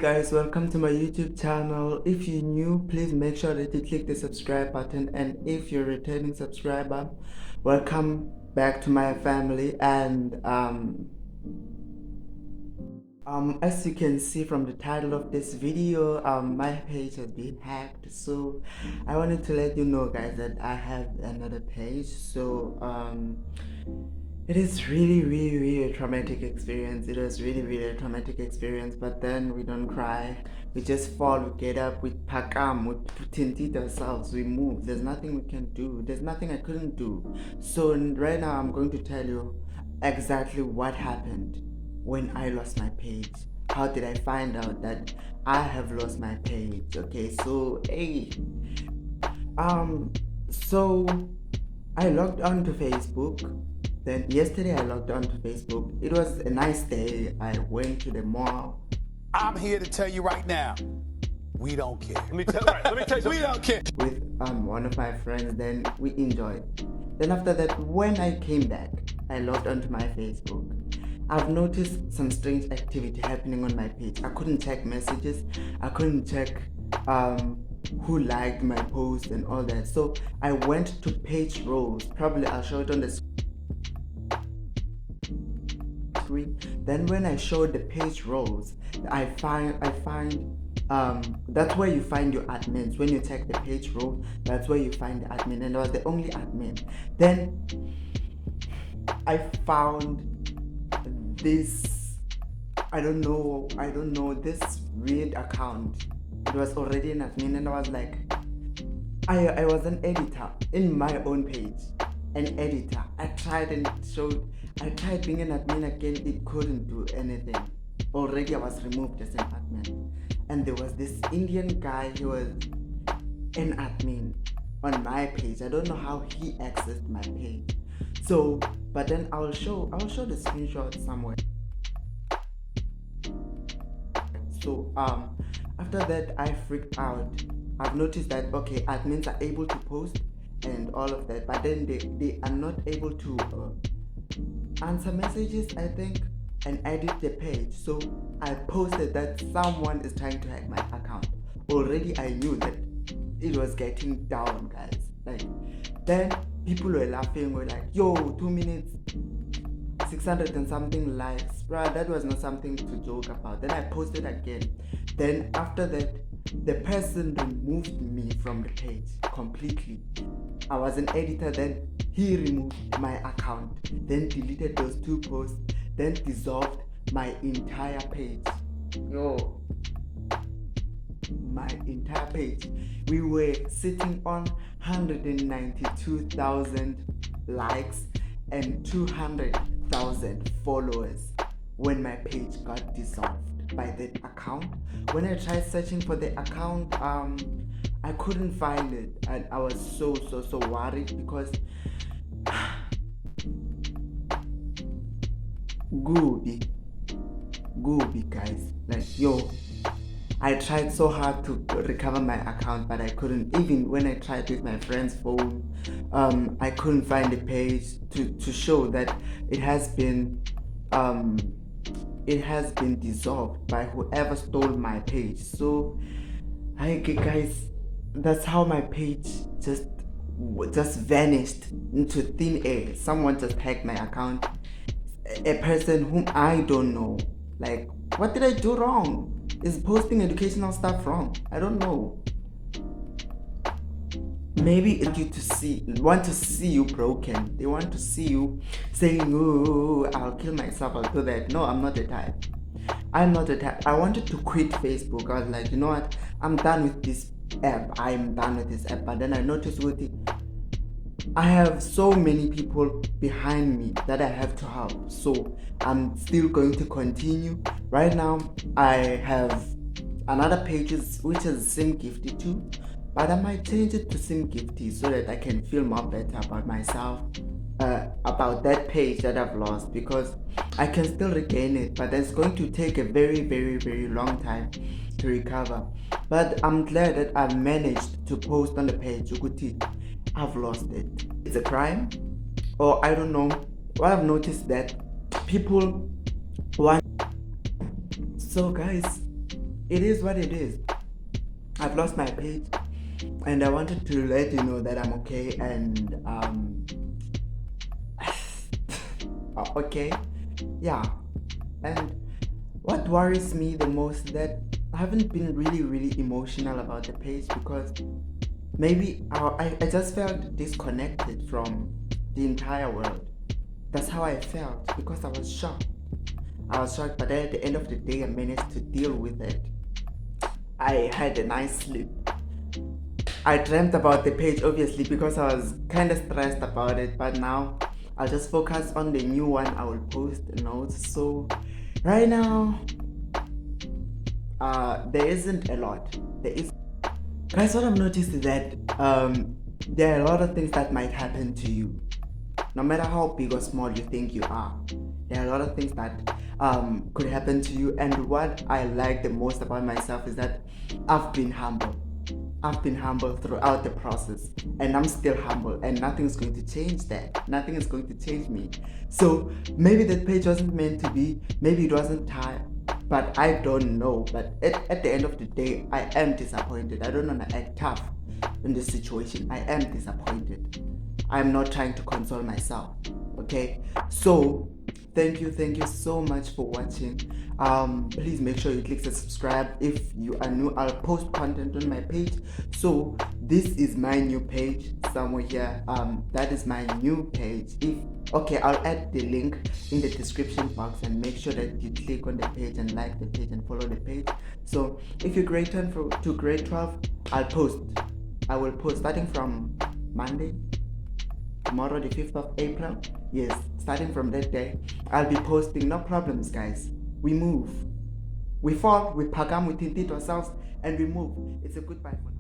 Guys, welcome to my YouTube channel. If you're new, please make sure that you click the subscribe button, and if you're a returning subscriber, welcome back to my family. And as you can see from the title of this video, my page has been hacked, so I wanted to let you know, guys, that I have another page. So it is really a traumatic experience. It was really a traumatic experience, but then we don't cry. We just fall, we get up, we pakam, we tintid ourselves, we move. There's nothing we can do. There's nothing I couldn't do. So right now I'm going to tell you exactly what happened when I lost my page. How did I find out that I have lost my page? Okay, so so I logged on to Facebook. Then yesterday I logged on to Facebook. It was a nice day. I went to the mall. I'm here to tell you right now, we don't care. Let me tell you something. We don't care. With one of my friends. Then we enjoyed. Then after that, when I came back, I logged onto my Facebook. I've noticed some strange activity happening on my page. I couldn't check messages. I couldn't check who liked my post and all that. So I went to page roles. Probably I'll show it on the screen. Then when I showed the page roles, I find that's where you find your admins. When you check the page role, that's where you find the admin, and I was the only admin. Then I found this, I don't know, this weird account. It was already an admin, and I was like, I was an editor in my own page, an editor. I tried being an admin again. It couldn't do anything. Already I was removed as an admin. And there was this Indian guy who was an admin on my page. I don't know how he accessed my page. So, but then I'll show the screenshot somewhere. So after that I freaked out. I've noticed that okay, admins are able to post and all of that, but then they are not able to answer messages, I think, and edit the page. So I posted that someone is trying to hack my account. Already I knew that it was getting down, guys. Like, then people were laughing, were like, yo, 2 minutes 600 and something likes, bruh, that was not something to joke about. Then I posted again. Then after that, the person removed me from the page completely. I was an editor, then he removed my account, then deleted those 2 posts, then dissolved my entire page. Yo, my entire page. We were sitting on 192,000 likes and 200,000 followers when my page got dissolved by that account. When I tried searching for the account, I couldn't find it, and I was so worried because gooby guys, like, yo, I tried so hard to recover my account, but I couldn't. Even when I tried with my friend's phone, I couldn't find the page to show that it has been dissolved by whoever stole my page. So guys, that's how my page just vanished into thin air. Someone just hacked my account, a person whom I don't know. Like, what did I do wrong? Is posting educational stuff wrong? I don't know. Maybe you want to see you broken. They want to see you saying, "Oh, I'll kill myself, I'll do that." No, I'm not the type. I'm not the type. I wanted to quit Facebook. I was like, you know what? I'm done with this app. But then I noticed I have so many people behind me that I have to help. So I'm still going to continue. Right now, I have another page which is Simgifty too. But I might change it to Simgifty so that I can feel more better about myself, about that page that I've lost, because I can still regain it, but it's going to take a very long time to recover. But I'm glad that I've managed to post on the page. Ukuti, I've lost it. It's a crime, or I don't know. What I've noticed that people want. So guys, it is what it is. I've lost my page, and I wanted to let you know that I'm okay, and okay, yeah. And what worries me the most is that I haven't been really emotional about the page, because maybe I just felt disconnected from the entire world. That's how I felt, because I was shocked. But at the end of the day, I managed to deal with it. I had a nice sleep. I dreamt about the page, obviously, because I was kind of stressed about it, but now I'll just focus on the new one I will post notes. So right now, there isn't a lot. Guys, what I've noticed is that there are a lot of things that might happen to you, no matter how big or small you think you are. There are a lot of things that could happen to you, and what I like the most about myself is that I've been humble. I've been humble throughout the process, and I'm still humble, and nothing's going to change that. Nothing is going to change me. So maybe that page wasn't meant to be, maybe it wasn't time, but I don't know. But at the end of the day, I am disappointed. I don't want to act tough in this situation. I am disappointed. I'm not trying to console myself. Okay, so thank you so much for watching. Please make sure you click the subscribe if you are new. I'll post content on my page. So this is my new page somewhere here. That is my new page. I'll add the link in the description box, and make sure that you click on the page and like the page and follow the page. So if you're grade 10 to grade 12, I will post starting from Monday, tomorrow, the 5th of April. Yes, starting from that day, I'll be posting. No problems, guys. We move. We fall, we pagam, we tint ourselves, and we move. It's a goodbye for now.